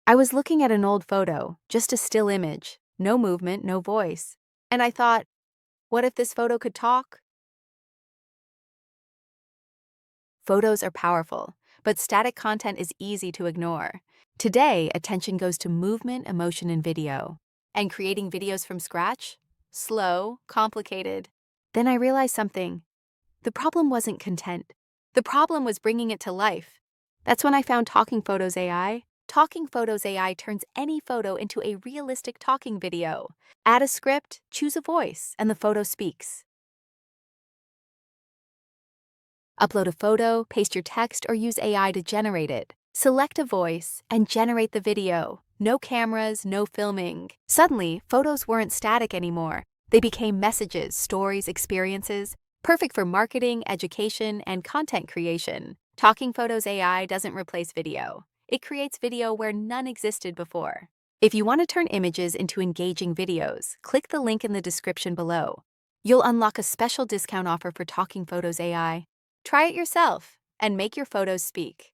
I was looking at an old photo, just a still image, no movement, no voice. And I thought, what if this photo could talk? Photos are powerful, but static content is easy to ignore. Today, attention goes to movement, emotion, and video. And creating videos from scratch? Slow, complicated. Then I realized something. The problem wasn't content. The problem was bringing it to life. That's when I found Talking Photos AI. Talking Photos AI turns any photo into a realistic talking video. Add a script, choose a voice, and the photo speaks. Upload a photo, paste your text, or use AI to generate it. Select a voice and generate the video. No cameras, no filming. Suddenly, photos weren't static anymore. They became messages, stories, experiences, perfect for marketing, education, and content creation. Talking Photos AI doesn't replace video. It creates video where none existed before. If you want to turn images into engaging videos, click the link in the description below. You'll unlock a special discount offer for Talking Photos AI. Try it yourself and make your photos speak.